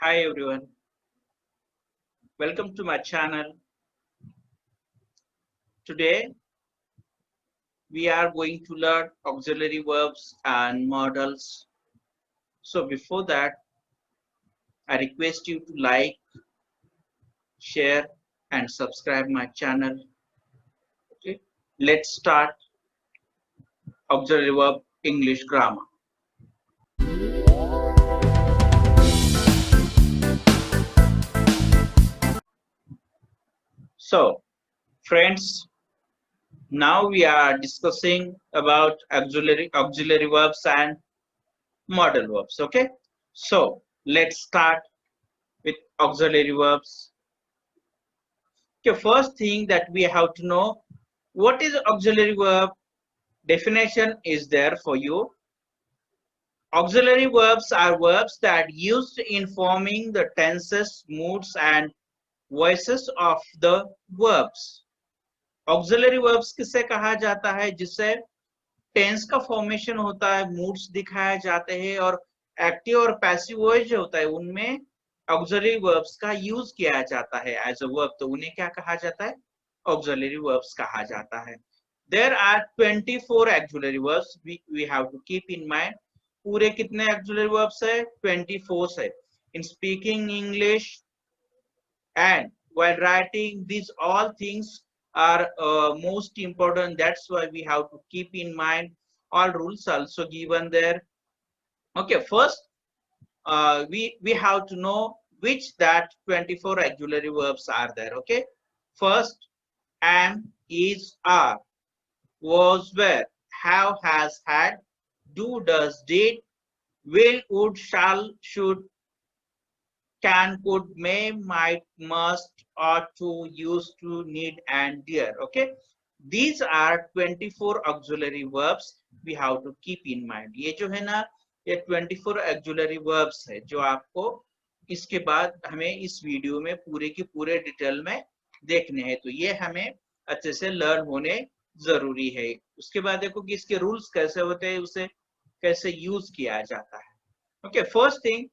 Hi everyone, welcome to my channel. Today we are going to learn auxiliary verbs and modals. So before that, I request you to like, share and subscribe my channel. Okay, let's start auxiliary verb English grammar. So friends, now we are discussing about auxiliary verbs and modal verbs. Okay, so let's start with auxiliary verbs. Okay, first thing that we have to know, what is auxiliary verb? Definition is there for you. Auxiliary verbs are verbs that used in forming the tenses, moods and voices of the verbs. Auxiliary verbs किसे कहा जाता है? जिससे tense का formation होता है, moods दिखाए जाते हैं और एक्टिव और पैसिव वॉइस जो होता है उनमें ऑक्सिलरी वर्ब्स का यूज किया जाता है एज अ वर्ब, तो उन्हें क्या कहा जाता है? ऑक्सिलरी वर्ब्स कहा जाता है. There are 24 auxiliary verbs, we have to keep in mind. पूरे कितने ऑक्सिलरी वर्ब्स है? 24 है. In speaking English and while writing, these all things are most important. That's why we have to keep in mind. All rules also given there. Okay, first we have to know which that 24 auxiliary verbs are there. Okay, first am, is, are, was, were, have, has, had, do, does, did, will, would, shall, should, can, could, may, might, must, ought to, used to, need and dare. Okay, these are 24 auxiliary verbs we have to keep in mind. ये जो है ना, ये 24 auxiliary verbs है जो आपको इसके बाद हमें इस वीडियो में पूरे की पूरे डिटेल में देखने हैं, तो ये हमें अच्छे से लर्न होने जरूरी है. उसके बाद देखो कि इसके रूल्स कैसे होते हैं, उसे कैसे यूज किया जाता है. ओके, फर्स्ट थिंग,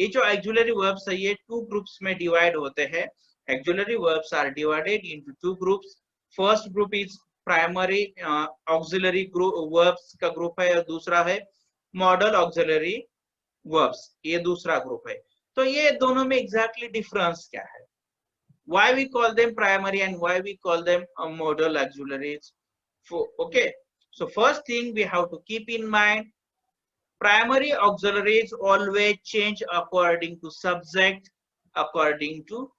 ये जो ऑक्सिलरी वर्ब्स है ये टू ग्रुप्स में डिवाइड होते हैं. Auxiliary verbs are divided into two groups. First group is primary auxiliary verbs का ग्रुप है और दूसरा है मॉडल ऑक्सिलरी वर्ब्स, ये दूसरा ग्रुप है. तो ये दोनों में एग्जैक्टली डिफरेंस क्या है? why we call them primary and why we call them modal auxiliaries? Okay, so first thing we have to keep in mind, primary auxiliaries always change according to subject, according to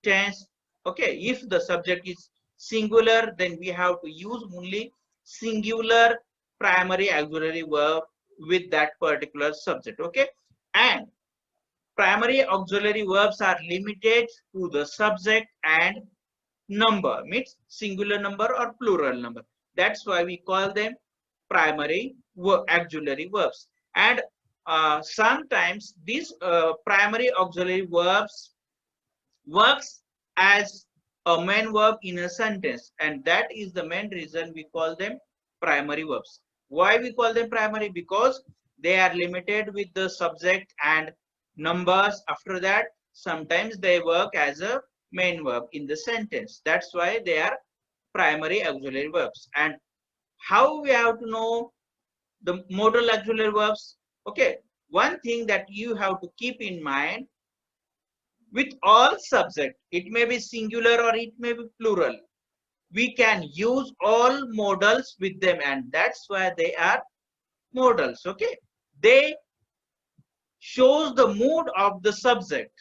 tense. Okay, if the subject is singular, then we have to use only singular primary auxiliary verb with that particular subject. Okay, and primary auxiliary verbs are limited to the subject and number, means singular number or plural number. That's why we call them primary auxiliary verbs. And sometimes these primary auxiliary verbs works as a main verb in a sentence, and that is the main reason we call them primary verbs. Why we call them primary? Because they are limited with the subject and numbers. After that, sometimes they work as a main verb in the sentence. That's why they are primary auxiliary verbs. And how we have to know the modal auxiliary verbs? Okay, one thing that you have to keep in mind, with all subject, it may be singular or it may be plural, we can use all modals with them, and that's why they are modals. Okay, they shows the mood of the subject,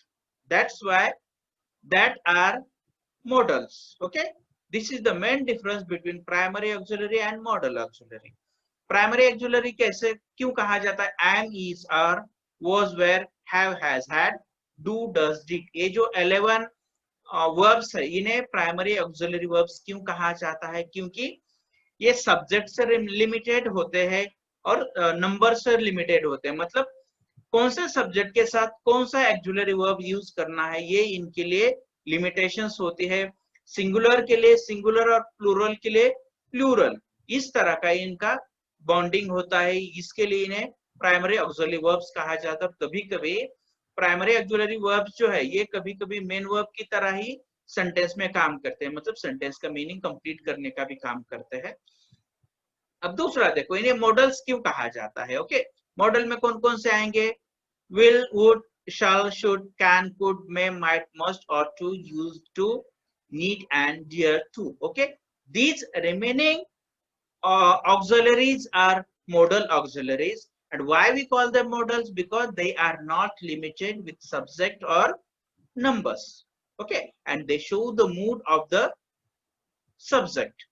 that's why that are modals. Okay, this is the main difference between primary auxiliary and modal auxiliary. Primary auxiliary कैसे क्यों कहा जाता है? am, is, are, was, were, have, has, had, do, does, did, ये जो 11 verbs है इन्हें primary auxiliary verbs क्यों कहा जाता है? क्योंकि ये सब्जेक्ट से लिमिटेड होते हैं और नंबर से लिमिटेड होते हैं. मतलब कौन से सब्जेक्ट के साथ कौन सा ऑक्सिलरी वर्ब यूज करना है, ये इनके लिए लिमिटेशंस होती है. सिंगुलर के लिए सिंगुलर और प्लूरल के लिए प्लूरल, इस तरह का इनका बॉन्डिंग होता है. इसके लिए इन्हें प्राइमरी ऑक्सिलरी वर्ब्स कहा जाता है. कभी कभी प्राइमरी ऑक्सिलरी वर्ब्स जो है ये कभी कभी मेन वर्ब की तरह ही सेंटेंस में काम करते हैं, मतलब सेंटेंस का मीनिंग कंप्लीट करने का भी काम करते हैं। अब दूसरा देखो, इन्हें मॉडल्स क्यों कहा जाता है। ओके, मॉडल में कौन कौन से आएंगे? will, would, shall, should, can, could, may, might, must, ought to, used to, need and dare to. Okay, these remaining auxiliaries are modal auxiliaries. And why we call them modals? Because they are not limited with subject or numbers. Okay, and they show the mood of the subject.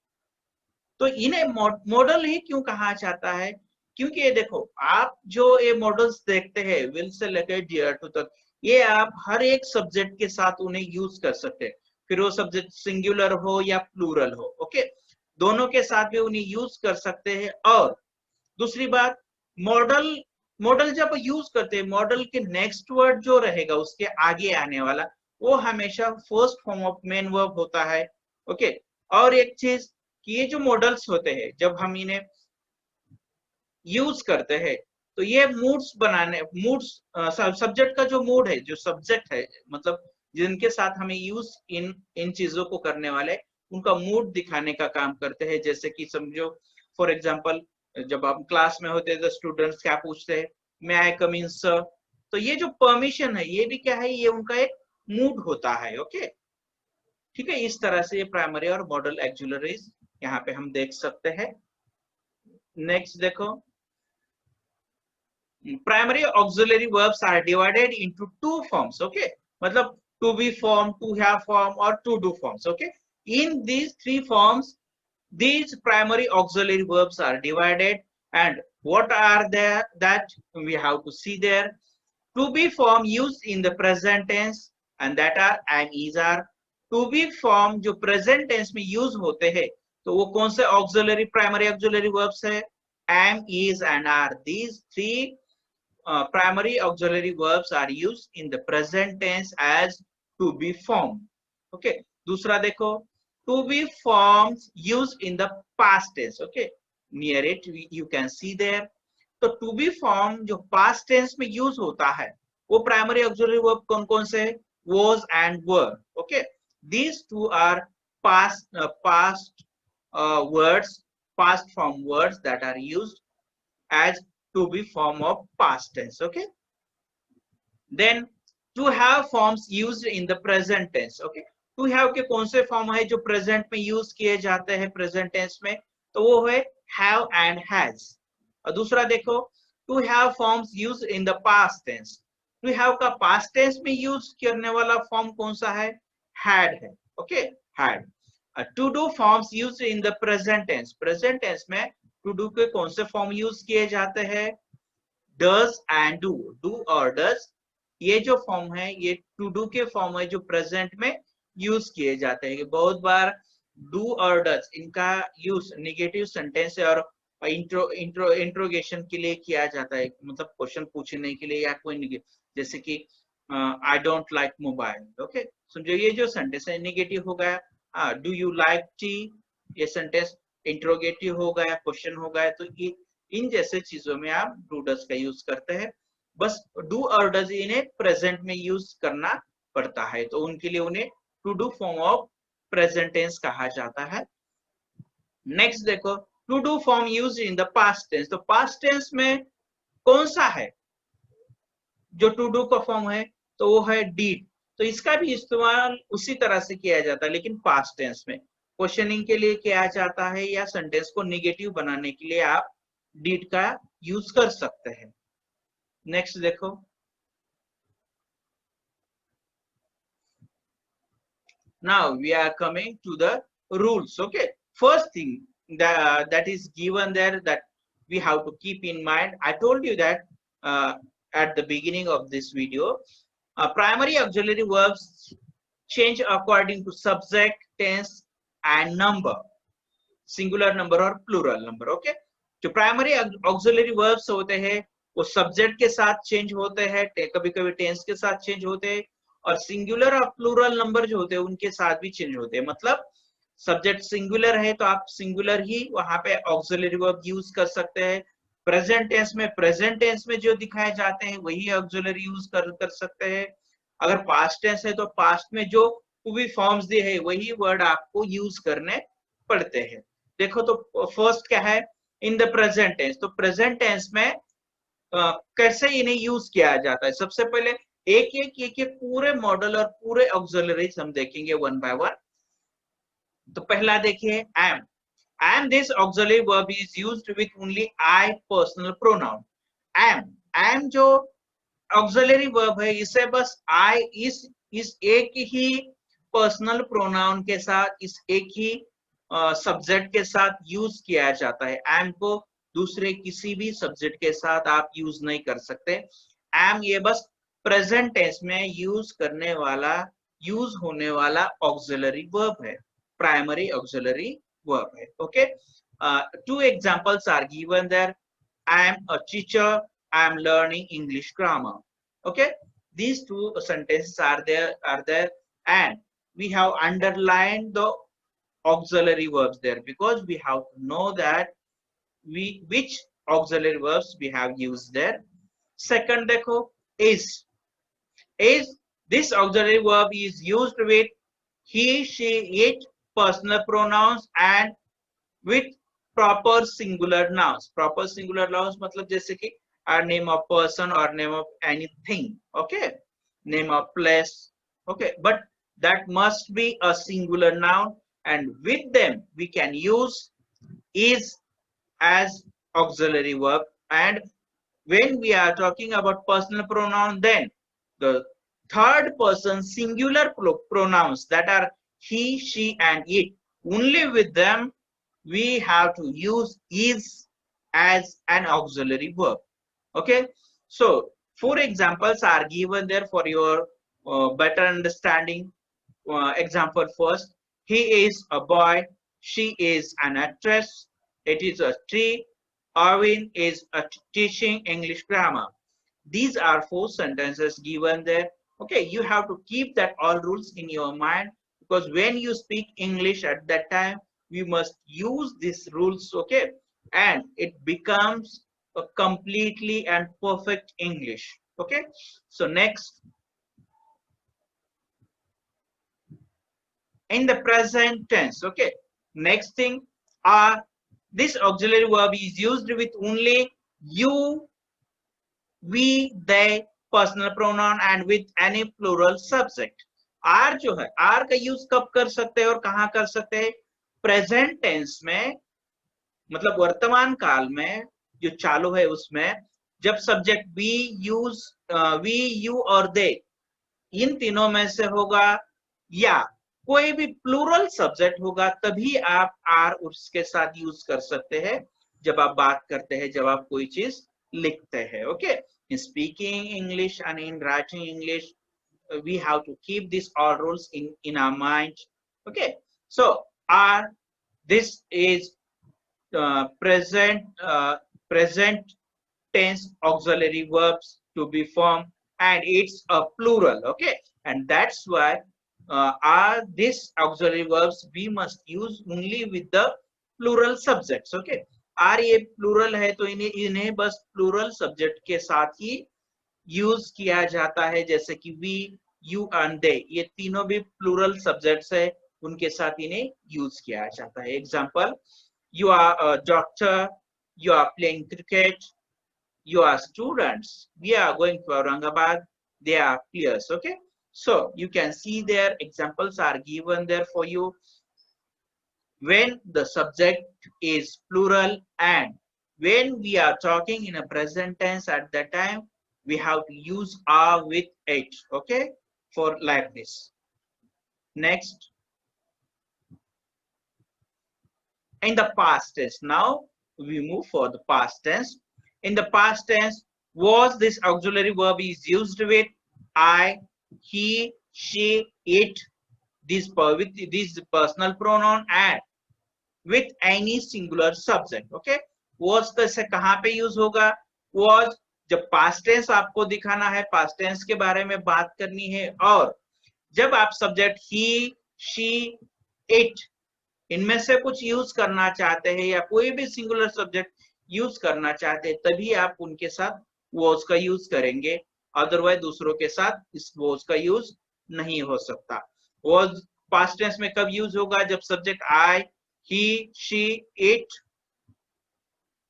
तो इन्हें model ही क्यों कहा जाता है? क्योंकि ये देखो, आप जो ये मॉडल्स देखते हैं विल से लेकर डियर टू तक, ये आप हर एक सब्जेक्ट के साथ उन्हें यूज कर सकते हैं, फिर वो सब्जेक्ट सिंगुलर हो या प्लूरल हो। ओके, दोनों के साथ भी उन्हें यूज कर सकते हैं। और दूसरी बात, मॉडल जब यूज करते हैं, मॉडल के नेक्स्ट वर्ड जो रहेगा उसके आगे आने वाला वो हमेशा first form of main verb होता है। ओके, और एक चीज कि ये जो मॉडल्स होते हैं जब हम इन्हें यूज करते हैं तो ये मूड्स बनाने, मूड्स सब्जेक्ट का जो मूड है, जो सब्जेक्ट है मतलब जिनके साथ हमें यूज इन चीजों को करने वाले, उनका मूड दिखाने का काम करते हैं। जैसे कि समझो फॉर एग्जांपल, जब हम क्लास में होते हैं तो स्टूडेंट्स क्या पूछते हैं, मे आई कम इन सर, तो ये जो परमिशन है ये भी क्या है, ये उनका एक मूड होता है। ओके, ठीक है, इस तरह से ये प्राइमरी और मॉडल ऑक्सिलरीज यहाँ पे हम देख सकते हैं। नेक्स्ट देखो, primary auxiliary verbs are divided into two forms. Okay, मतलब to be form, to have form और to do forms. Okay, in these three forms these primary auxiliary verbs are divided, and what are there that we have to see there. To be form used in the present tense and that are am, is, are. To be form जो present tense में use होते हैं तो वो कौन से auxiliary primary auxiliary verbs है? Am, is and are. These three primary auxiliary verbs are used in the present tense as to be form. Okay, दूसरा देखो, to be forms used in the past tense. Okay, near it you can see there. तो to be form जो past tense में use होता है वो primary auxiliary verb कौन कौन से? was and were. Okay, these two are past words, past form words that are used as to be form of past tense. Okay, then to have forms used in the present tense. Okay, to have के कौन से form है जो present में use किए जाते हैं present tense में? तो वो है हैव एंड हैज। और दूसरा देखो, to have forms use in the past tense. To have का पास्ट टेंस में यूज करने वाला फॉर्म कौन सा है? हैड है। Okay, had. To do forms use in the present tense. Present tense में टू डू के कौन से फॉर्म यूज किए जाते हैं? Does and do. डू और डज ये जो फॉर्म है ये टू डू के फॉर्म है जो प्रेजेंट में यूज किए जाते हैं। बहुत बार डू और डज इनका यूज नेगेटिव सेंटेंस और इंट्रोगेशन के लिए किया जाता है, मतलब क्वेश्चन पूछने के लिए या कोई, जैसे कि I don't like mobile. Okay, समझो ये जो सेंटेंस है नेगेटिव हो गया। डू यू लाइक टी, ये सेंटेंस इंट्रोगेटिव हो गया, क्वेश्चन हो गया। तो ये इन जैसे चीजों में आप डू डज का यूज करते हैं। बस डू और डज इन्हें प्रेजेंट में यूज करना पड़ता है, तो उनके लिए उन्हें to do form of present tense कहा जाता है। नेक्स्ट देखो, to do form use in the past tense. तो पास्ट टेंस में कौन सा है जो टू डू का फॉर्म है? तो वो है डीड। तो इसका भी इस्तेमाल उसी तरह से किया जाता है, लेकिन पास्ट टेंस में क्वेश्चनिंग के लिए किया जाता है या सेंटेंस को नेगेटिव बनाने के लिए आप डीड का यूज कर सकते हैं। नेक्स्ट देखो, now we are coming to the rules. Okay, first thing that is given there that we have to keep in mind. I told you that at the beginning of this video, primary auxiliary verbs change according to subject, tense and number, singular number or plural number. Okay, जो primary auxiliary verbs होते हैं वो subject के साथ change होते हैं, कभी कभी टेंस के साथ चेंज होते हैं, और सिंगुलर और प्लूरल नंबर जो होते हैं उनके साथ भी चेंज होते हैं। मतलब सब्जेक्ट सिंगुलर है तो आप सिंगुलर ही वहां पे ऑक्सिलरी वर्ब यूज कर सकते हैं, प्रेजेंट टेंस में जो दिखाए जाते हैं वही ऑक्सिलरी यूज कर सकते हैं। अगर पास्ट टेंस है तो पास्ट में जो भी फॉर्म्स दिए है वही वर्ड आपको यूज करने पड़ते हैं। देखो तो फर्स्ट क्या है, इन द प्रेजेंट टेंस। तो प्रेजेंट टेंस में कैसे इन्हें यूज किया जाता है, सबसे पहले एक पूरे मॉडल और पूरे ऑक्सिलरीज हम देखेंगे वन बाय वन। तो पहला देखिए am. Am this auxiliary verb is used with only I personal pronoun. Am जो ऑक्सिलरी वर्ब है इसे बस आई इस एक ही पर्सनल प्रोनाउन के साथ, इस एक ही सब्जेक्ट के साथ यूज किया जाता है। एम को दूसरे किसी भी सब्जेक्ट के साथ आप यूज नहीं कर सकते। एम ये बस प्रेजेंट टेंस में यूज होने वाला ऑक्सिलरी वर्ब है, प्राइमरी ऑक्सिलरी वर्ब है। Okay, two examples are given there. I am a teacher, I am learning English grammar. Okay, these two sentences are there, and we have underlined the auxiliary verbs there because we have to know that which auxiliary verbs we have used there. Second देखो, is this auxiliary verb is used with he, she, it personal pronouns and with proper singular nouns. Proper singular nouns मतलब जैसे कि name of person or name of anything, okay, name of place, okay, but that must be a singular noun, and with them we can use is as auxiliary verb. And when we are talking about personal pronoun, then the third person singular pronouns that are he, she and it, only with them we have to use is as an auxiliary verb. Okay, so 4 examples are given there for your better understanding. Example first, he is a boy, she is an actress, it is a tree, Arvin is teaching English grammar. These are 4 sentences given there. Okay, you have to keep that all rules in your mind, because when you speak English at that time, we must use these rules, okay, and it becomes a completely and perfect English. Okay, so next, in the present tense, okay, next thing, this auxiliary verb is used with only you, we, they personal pronoun and with any plural subject. Are जो है, are का use कब कर सकते हैं और कहां कर सकते हैं? प्रेजेंट टेंस में, मतलब वर्तमान काल में जो चालू है उसमें जब सब्जेक्ट वी यू और दे इन तीनों में से होगा या कोई भी प्लूरल सब्जेक्ट होगा, तभी आप आर उसके साथ यूज कर सकते हैं जब आप बात करते हैं, जब आप कोई चीज लिखते हैं। Okay, in speaking English and in writing English, we have to keep these all rules in our mind. Okay, so this is present tense auxiliary verbs to be formed, and it's a plural. Okay, and that's why these auxiliary verbs we must use only with the plural subjects. Okay, ये plural है तो इन्हें बस plural subject के साथ ही use किया जाता है, जैसे कि वी, यू एंड दे, ये तीनों भी प्लूरल सब्जेक्ट्स है, उनके साथ इन्हें यूज किया जाता है। Example, you are a doctor, you are playing cricket, you are students, we are going to Aurangabad, they are players. Okay, so you can see their examples are given there for you. When the subject is plural and when we are talking in a present tense, at that time we have to use are with it. Okay, for like this. Next, in the past tense, now we move for the past tense. In the past tense, was this auxiliary verb is used with I, he, she, it, with this personal pronoun and with any singular subject. Okay, was कैसे कहाँ पे use होगा? was जब past tense आपको दिखाना है, past tense के बारे में बात करनी है, और जब आप सब्जेक्ट he, she, it इनमें से कुछ यूज करना चाहते हैं या कोई भी सिंगुलर सब्जेक्ट यूज करना चाहते हैं तभी आप उनके साथ was का यूज करेंगे, अदरवाइज दूसरों के साथ इस was का यूज नहीं हो सकता। was पास्ट टेंस में कब यूज होगा? जब subject I, he, she, it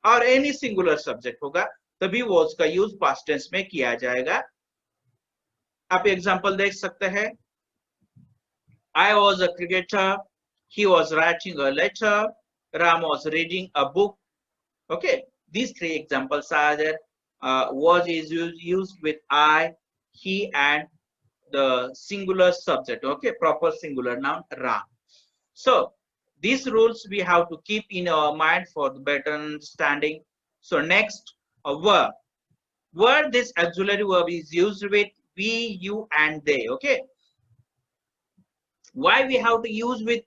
और एनी सिंगुलर सब्जेक्ट होगा तभी was का यूज पास्ट टेंस में किया जाएगा। आप एग्जांपल देख सकते हैं, I was a cricketer, he was writing a letter, Ram was reading a book. Okay, these three examples are there. Was is used with I, he, and the singular subject. Okay, proper singular noun Ram. So these rules we have to keep in our mind for the better understanding. So next, a verb. Where this auxiliary verb is used with we, you, and they. Okay. Why we have to use with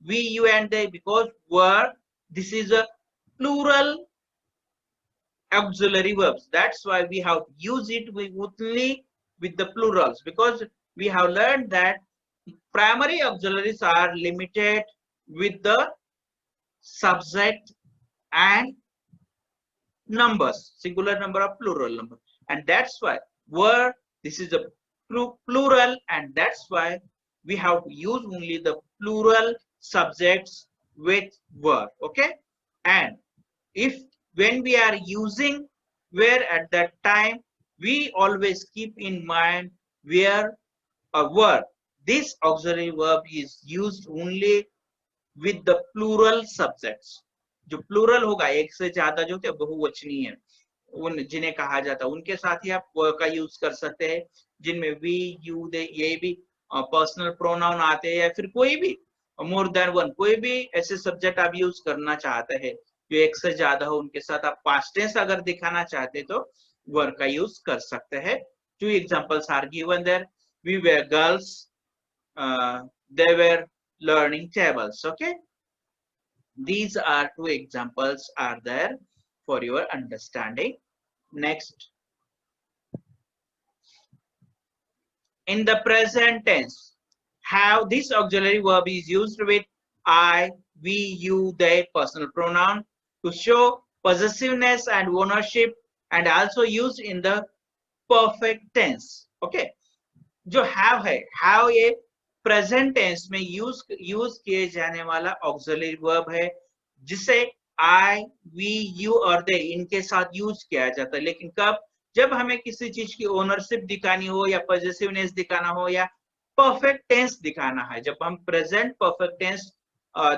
we, you, and they? Because where this is a plural auxiliary verbs. That's why we have to use it with only with the plurals, because we have learned that primary auxiliaries are limited with the subject and numbers, singular number or plural number, and that's why where this is a plural, and that's why we have to use only the plural subjects with were. Okay, and if when we are using where at that time, we always keep in mind where a word, this auxiliary verb is used only with the plural subjects. जो plural होगा, एक से ज्यादा जो थे बहुवचनीय उन जिन्हें कहा जाता है उनके साथ ही आप का यूज कर सकते हैं, जिनमें वी, यू, दे ये भी पर्सनल प्रोनाउन आते हैं, या फिर कोई भी मोर देन वन कोई भी ऐसे सब्जेक्ट आप यूज करना चाहते हैं जो एक से ज्यादा हो, उनके साथ आप पास्ट टेंस अगर दिखाना चाहते हैं तो वर का यूज कर सकते हैं। Two examples are given there, we were girls, they were learning tables. Okay, these are two examples are there for your understanding. Next, in the present tense, how this auxiliary verb is used with I, we, you, they personal pronoun to show possessiveness and ownership, and also used in the perfect tense. Okay, जो have है, have ये present tense में use किए जाने वाला auxiliary verb है, जिसे आई, we, you और दे इनके साथ यूज किया जाता है। लेकिन कब? जब हमें किसी चीज की ओनरशिप दिखानी हो, या पॉजिटिवनेस दिखाना हो, या परफेक्ट टेंस दिखाना है। जब हम प्रेजेंट परफेक्ट टेंस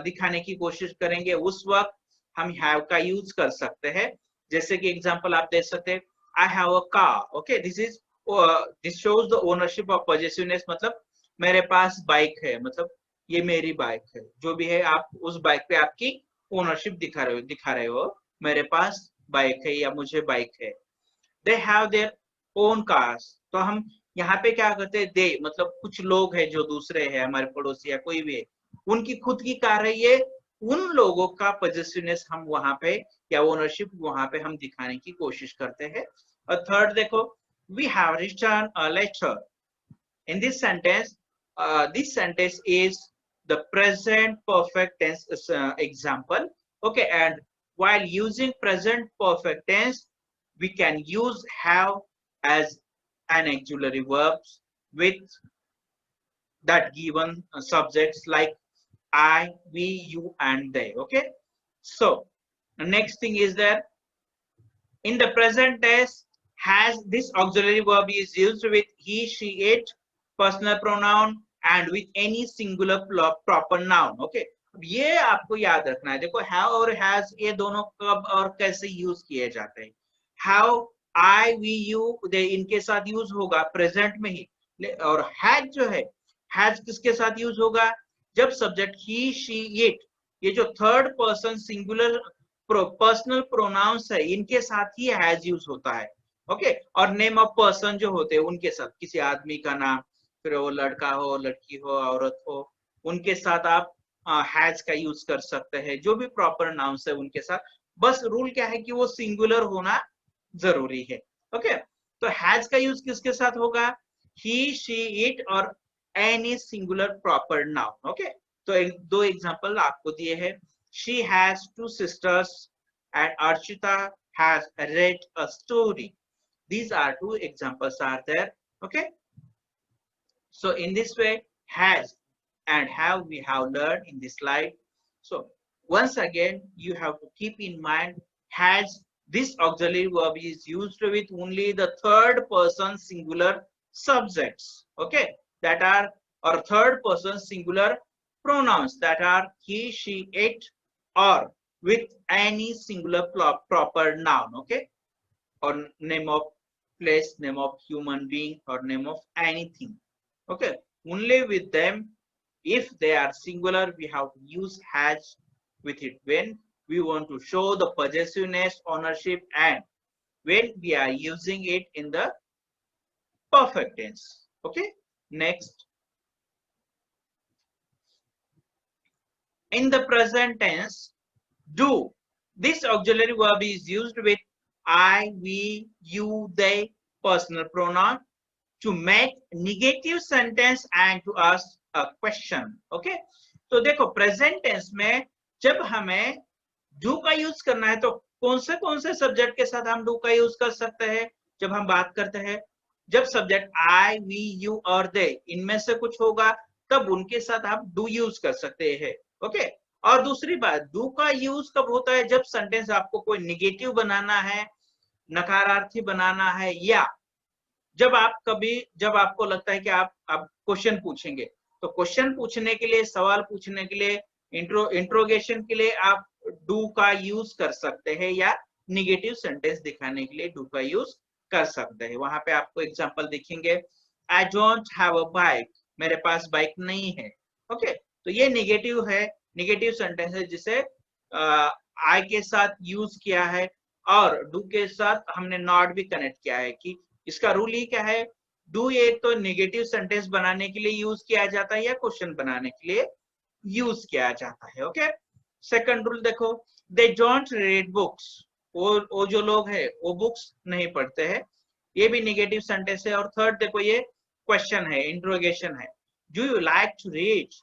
दिखाने की कोशिश करेंगे, उस वक्त हम हैव का यूज कर सकते हैं। जैसे कि एग्जांपल आप दे सकते हैं, I have a car. Okay, this shows the ownership of positiveness, मतलब मेरे पास बाइक है, मतलब ये मेरी बाइक है। जो भी है, आप उस बाइक पे आपकी ओनरशिप दिखा रहे हो, मेरे पास बाइक है या मुझे बाइक है। They have their own cars, तो हम यहाँ पे क्या करते हैं, दे मतलब कुछ लोग हैं जो दूसरे हैं, हमारे पड़ोसी या कोई भी है, उनकी खुद की कार है, ये उन लोगों का पॉजिटिवनेस हम वहां पे या ओनरशिप वहां पे हम दिखाने की कोशिश करते हैं। और थर्ड देखो, we have written a letter. In this sentence is the present perfect tense example. Okay, and while using present perfect tense, we can use have as an auxiliary verb with that given subjects like I, we, you, and they. Okay, so the next thing is that in the present tense, has this auxiliary verb is used with he, she, it personal pronoun and with any singular proper noun. Okay, ये आपको याद रखना है। देखो, have और has ये दोनों कब और कैसे यूज किए जाते हैं। have, I, we, you, they इनके साथ यूज होगा प्रेजेंट में ही, और has जो है, has किसके साथ यूज होगा? जब सब्जेक्ट he, she, it, ये जो third person singular personal pronouns है, इनके साथ ही हैज यूज होता है। ओके, और नेम ऑफ पर्सन जो होते हैं उनके साथ, किसी आदमी का नाम, फिर वो लड़का हो, लड़की हो, औरत हो, उनके साथ आप हैज का यूज कर सकते हैं। जो भी प्रॉपर नाउन्स है उनके साथ, बस रूल क्या है कि वो सिंगुलर होना जरूरी है। ओके, तो हैज का यूज किसके साथ होगा? ही, शी, इट और any singular proper noun. Okay, तो दो एग्जांपल आपको दिए हैं। She has 2 sisters and Archita has read a story. These are two examples are there. Okay. So in this way, has and have we have learned in this slide. So once again, you have to keep in mind has, this auxiliary verb is used with only the third person singular subjects. Okay, that are or third person singular pronouns that are he, she, it, or with any singular proper noun. Okay, or name of place, name of human being, or name of anything. Okay, only with them, if they are singular, we have to use has with it when we want to show the possessiveness, ownership, and when we are using it in the perfect tense. Okay, next, in the present tense, do, this auxiliary verb is used with I, we, you, they personal pronoun to make negative sentence and to ask a question. Okay, तो देखो present tense में जब हमें do का use करना है तो कौन से सब्जेक्ट के साथ हम डू का यूज कर सकते हैं? जब हम बात करते हैं, जब सब्जेक्ट आई, वी, यू और दे इनमें से कुछ होगा तब उनके साथ आप डू यूज कर सकते हैं. ओके, और दूसरी बात, डू का यूज कब होता है? जब सेंटेंस आपको कोई निगेटिव बनाना है, नकारार्थी बनाना है, या जब आपको लगता है कि आप क्वेश्चन पूछेंगे, तो क्वेश्चन पूछने के लिए, सवाल पूछने के लिए, इंट्रोगेशन के लिए आप डू का यूज कर सकते हैं, या निगेटिव सेंटेंस दिखाने के लिए डू का यूज कर सकते हैं. वहां पे आपको एग्जांपल दिखेंगे, I don't have a bike, मेरे पास बाइक नहीं है. ओके, तो ये निगेटिव है, निगेटिव सेंटेंस है जिसे आई के साथ यूज किया है और डू के साथ हमने नॉट भी कनेक्ट किया है. कि इसका रूल ही क्या है? डू ये तो नेगेटिव सेंटेंस बनाने के लिए यूज किया जाता है या क्वेश्चन बनाने के लिए यूज किया जाता है. ओके, सेकंड रूल देखो, दे डोंट रीड बुक्स, वो जो लोग है वो बुक्स नहीं पढ़ते हैं, ये भी नेगेटिव सेंटेंस है. और थर्ड देखो, ये क्वेश्चन है, इंट्रोगेशन है, do you like to read,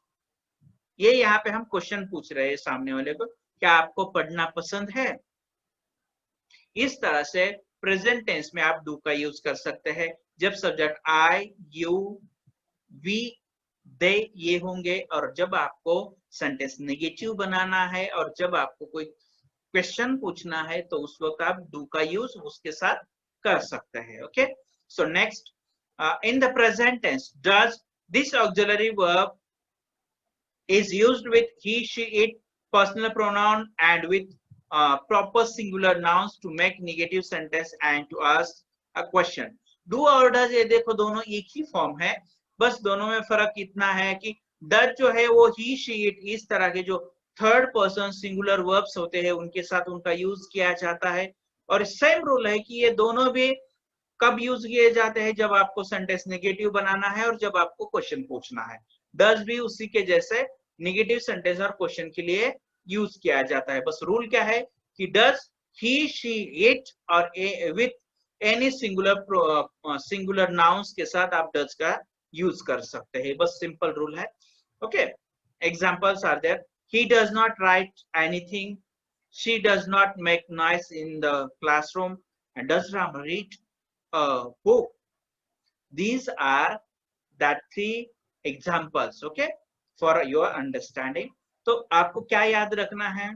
ये यहाँ पे हम क्वेश्चन पूछ रहे हैं सामने वाले को, क्या आपको पढ़ना पसंद है? इस तरह से प्रेजेंट टेंस में आप डू का यूज कर सकते हैं जब सब्जेक्ट आई, यू, वी, दे ये होंगे, और जब आपको सेंटेंस नेगेटिव बनाना है और जब आपको कोई क्वेश्चन पूछना है तो उस वक्त आप डू का यूज उसके साथ कर सकते हैं. Okay, so next, in the present tense, does this auxiliary verb is used with he, she, it personal pronoun and with proper singular nouns to make negative sentence and to ask a question. Do और does ये देखो दोनों एक ही form है, बस दोनों में फर्क इतना है कि does जो है वो he, she, it इस तरह के जो थर्ड पर्सन सिंगुलर वर्ब्स होते हैं उनके साथ उनका यूज किया जाता है. और सेम रूल है कि ये दोनों भी कब यूज किए जाते हैं? जब आपको सेंटेंस नेगेटिव बनाना है और जब आपको क्वेश्चन पूछना है. डज भी उसी के जैसे नेगेटिव सेंटेंस और क्वेश्चन के लिए यूज किया जाता है. बस रूल क्या है कि डज, ही, शी, इट और विथ एनी सिंगुलर नाउन्स के साथ आप डज का यूज कर सकते हैं. बस सिंपल रूल है. Okay, examples are there, he does not write anything, she does not make noise in the classroom, and does Ram read a book. These are the three examples, okay, for your understanding. तो आपको क्या याद रखना है?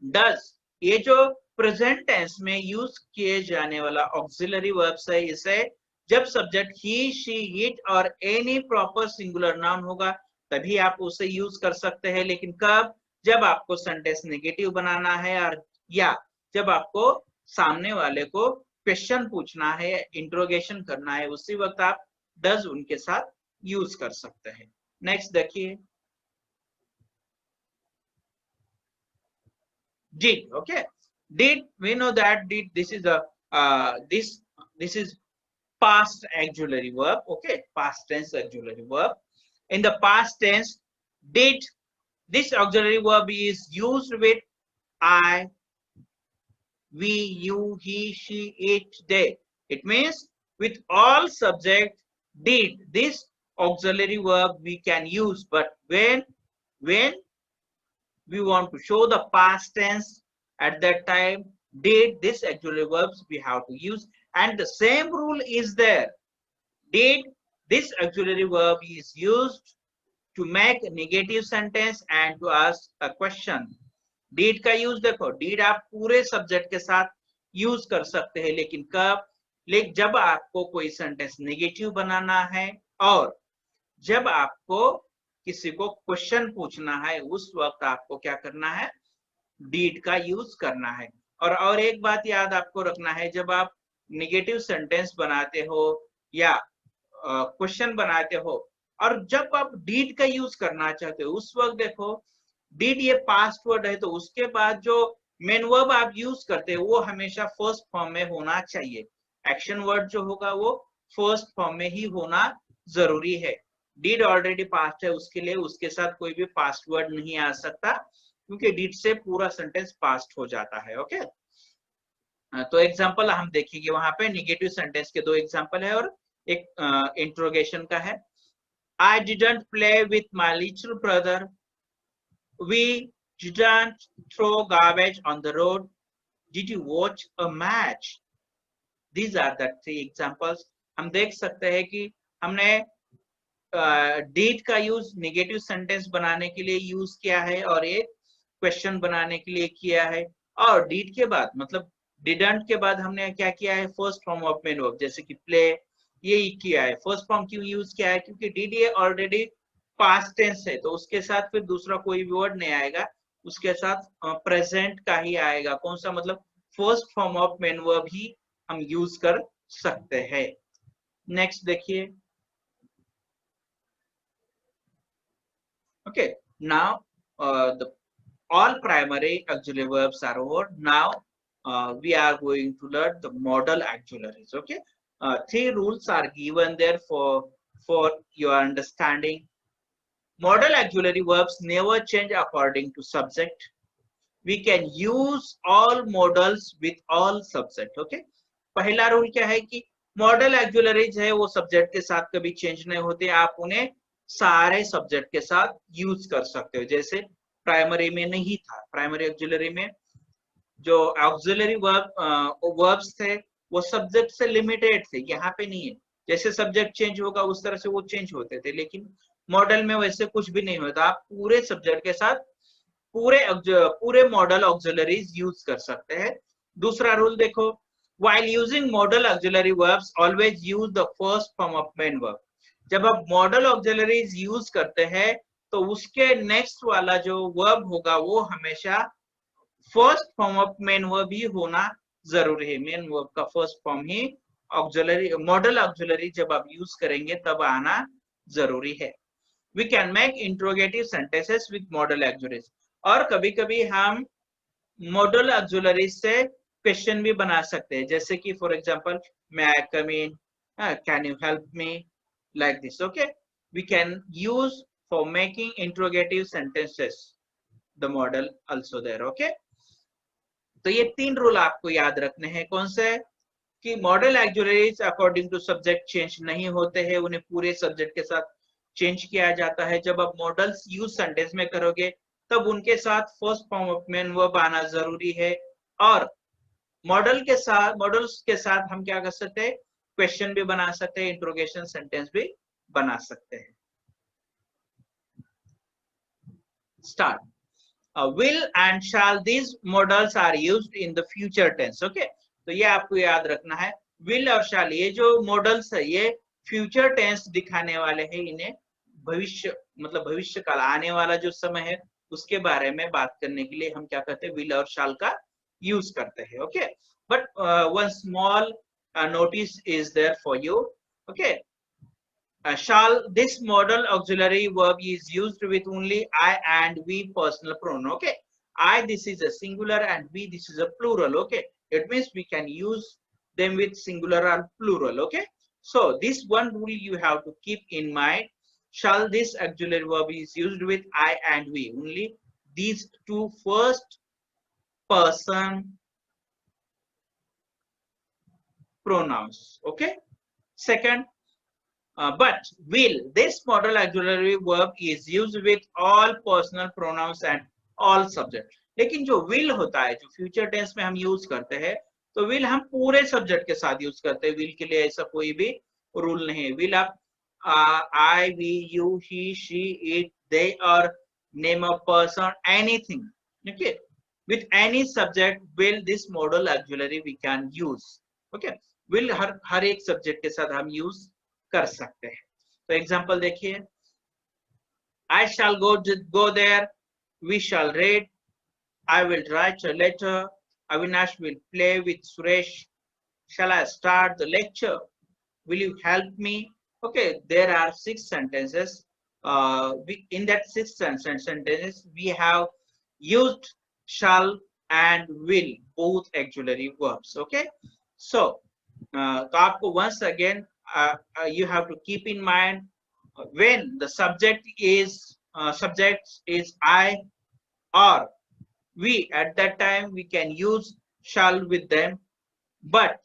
Does ये जो present tense में use किए जाने वाला ऑक्सिलरी वर्ब्स है, इसे जब सब्जेक्ट ही, शी, इट और एनी प्रॉपर सिंगुलर नाउन होगा तभी आप उसे यूज कर सकते हैं. लेकिन कब? जब आपको सेंटेंस नेगेटिव बनाना है और या जब आपको सामने वाले को क्वेश्चन पूछना है, इंट्रोगेशन करना है, उसी वक्त आप डज उनके साथ यूज कर सकते हैं. नेक्स्ट देखिए, did. Okay, did, we know that did, this is a this is past auxiliary verb. Okay, past tense auxiliary verb. In the past tense, did, this auxiliary verb is used with I, we, you, he, she, it, they. It means with all subject did, this auxiliary verb we can use, but when we want to show the past tense At that time, did, this auxiliary verbs we have to use, and the same rule is there. Did, this auxiliary verb is used to make negative sentence and to ask a question. Did का use देखो, did आप पूरे subject के साथ use कर सकते हैं, लेकिन कब, लेकिन जब आपको कोई सेंटेंस नेगेटिव बनाना है और जब आपको किसी को क्वेश्चन पूछना है, उस वक्त आपको क्या करना है, did का यूज करना है। और एक बात याद आपको रखना है, जब आप नेगेटिव सेंटेंस बनाते हो या क्वेश्चन बनाते हो और जब आप did का यूज करना चाहते हो, उस वक्त देखो did ये पास्ट वर्ड है, तो उसके बाद जो मेन वर्ब आप यूज करते हो वो हमेशा फर्स्ट फॉर्म में होना चाहिए। एक्शन वर्ड जो होगा वो फर्स्ट फॉर्म में ही होना जरूरी है। did ऑलरेडी पास्ट है, उसके लिए उसके साथ कोई भी पास्ट वर्ड नहीं आ सकता, क्योंकि did से पूरा सेंटेंस पास्ट हो जाता है। ओके, तो एग्जांपल हम देखेंगे, वहां पे नेगेटिव सेंटेंस के दो एग्जांपल है और एक इंट्रोगेशन का है। I didn't play with my little brother. We didn't throw garbage on the road. Did you watch a match? These are the three examples. हम देख सकते हैं कि हमने did का यूज नेगेटिव सेंटेंस बनाने के लिए यूज किया है और एक क्वेश्चन बनाने के लिए किया है, और did के बाद मतलब didn't के बाद हमने क्या किया है, first form of main verb जैसे कि प्ले, ये किया है। फर्स्ट फॉर्म क्यों यूज किया है, क्योंकि did ये ऑलरेडी पास्ट टेंस है, तो उसके साथ फिर दूसरा कोई भी वर्ड नहीं आएगा, उसके साथ प्रेजेंट का ही आएगा। कौन सा, मतलब first form of main verb ही हम यूज कर सकते हैं। नेक्स्ट देखिए, okay, now the all primary auxiliary verbs are over. Now we are going to learn the modal auxiliaries. Okay, three rules are given there for your understanding. Modal auxiliary verbs never change according to subject. We can use all modals with all subject. Okay, पहला rule क्या है कि modal auxiliaries है वो subject के साथ कभी change नहीं होते, आप उन्हें सारे सब्जेक्ट के साथ यूज कर सकते हो। जैसे प्राइमरी में नहीं था, प्राइमरी ऑक्सिलरी में जो ऑक्सिलरी वर्ब्स थे वो सब्जेक्ट से लिमिटेड थे, यहाँ पे नहीं है। जैसे सब्जेक्ट चेंज होगा उस तरह से वो चेंज होते थे, लेकिन मॉडल में वैसे कुछ भी नहीं होता, आप पूरे सब्जेक्ट के साथ पूरे मॉडल ऑक्सिलरीज यूज कर सकते हैं। दूसरा रूल देखो, while using modal auxiliary verbs always use the first form of main verb. जब आप मॉडल ऑक्सिलरीज यूज करते हैं तो उसके नेक्स्ट वाला जो वर्ब होगा वो हमेशा first form of main verb ही होना जरूरी है। मेन वर्ब का फर्स्ट फॉर्म ही ऑक्सिलरी, मॉडल ऑक्सिलरी जब आप यूज करेंगे तब आना जरूरी है। We can make interrogative sentences with modal auxiliaries, और कभी कभी हम मॉडल ऑक्सिलरीज से क्वेश्चन भी बना सकते हैं, जैसे कि for example may I come in, can you help me, like this. Okay, we can use for making interrogative sentences the model also there. Okay, तो ये तीन रूल आपको याद रखने हैं। कौन से, कि modal auxiliaries according to subject change नहीं होते हैं, उन्हें पूरे सब्जेक्ट के साथ चेंज किया जाता है। जब आप मॉडल्स यूज सेंटेंस में करोगे तब उनके साथ first form of main verb आना जरूरी है, और मॉडल्स के साथ हम क्या कर सकते हैं, क्वेश्चन भी बना सकते हैं, इंट्रोगेशन सेंटेंस भी बना सकते हैं। Start, will and shall, these modals are used in the future tense. Okay, तो ये आपको याद रखना है, will और shall ये जो मॉडल्स है ये फ्यूचर टेंस दिखाने वाले हैं, इन्हें भविष्य मतलब भविष्य काल, आने वाला जो समय है उसके बारे में बात करने के लिए हम क्या करते हैं, will और shall का यूज करते हैं। Okay, but one small notice is there for you. Okay, shall, this modal auxiliary verb is used with only I and we personal pronoun. Okay, I, this is a singular, and we, this is a plural. Okay, it means we can use them with singular or plural. Okay, so this one rule you have to keep in mind. Shall, this auxiliary verb is used with I and we, only these two first person pronouns. Okay, second, but will, this modal auxiliary verb is used with all personal pronouns and all subject. लेकिन जो will होता है, जो future tense में हम use करते हैं, तो विल हम पूरे सब्जेक्ट के साथ यूज करते हैं। विल के लिए ऐसा कोई भी रूल नहीं है। विल आप I, we, you, he, she, it, they और name of person, anything, okay, with any subject will this modal auxiliary we can use, okay, will हर एक सब्जेक्ट के साथ हम यूज कर सकते हैं। तो एग्जांपल देखिए, I shall go there, we shall read, I will write a letter, Avinash will play with Suresh, shall I start the lecture, will you help me? Okay, there are 6 sentences. In that 6 sentences we have used shall and will, both auxiliary verbs, okay. So तो आपको once again you have to keep in mind, when the subject is I or we, at that time we can use shall with them, but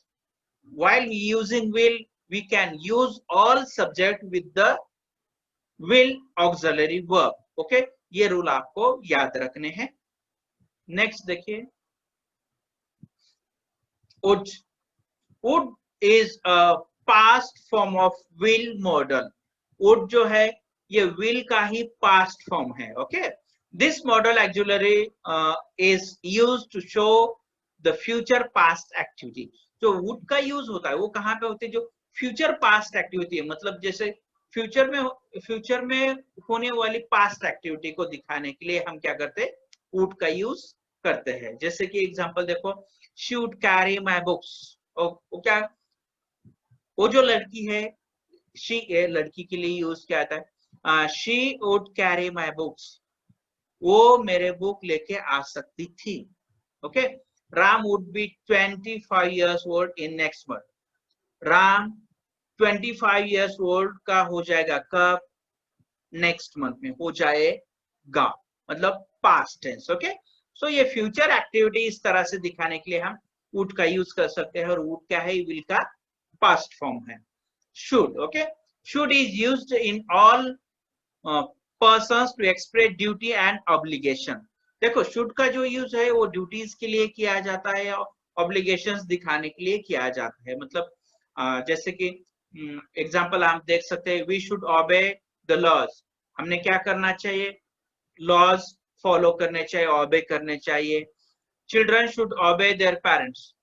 while using will we can use all subject with the will auxiliary verb, okay, ये rule आपको याद रखने हैं। Next देखिए, would, would is a past form of will model। would जो है ये will का ही past form है, okay। this modal auxiliary is used to show the future past activity। जो would का यूज होता है वो कहाँ पे होते है, जो फ्यूचर पास्ट एक्टिविटी है, मतलब जैसे फ्यूचर में होने वाली पास्ट एक्टिविटी को दिखाने के लिए हम क्या करते हैं, would का यूज करते हैं। जैसे कि एग्जांपल देखो, she would carry my books, वो क्या, वो जो लड़की है, she है, लड़की के लिए यूज किया जाता है, she would carry my books, वो मेरे बुक लेके आ सकती थी, okay. Ram would be 25 years old in next month, Ram 25 years old का हो जाएगा कब, नेक्स्ट मंथ में हो जाएगा, मतलब पास्ट टेंस, ओके। सो ये फ्यूचर एक्टिविटी इस तरह से दिखाने के लिए हम would का यूज कर सकते हैं, और would क्या है, will का पास्ट फॉर्म है। should, okay, should is used in all persons to express duty and obligation। देखो should का जो यूज है वो ड्यूटीज के लिए किया जाता है, ऑब्लिगेशंस दिखाने के लिए किया जाता है। मतलब जैसे कि एग्जांपल आप देख सकते हैं, we should obey the laws, हमने क्या करना चाहिए, लॉज फॉलो करने चाहिए, ओबे करने चाहिए। Children should obey their parents,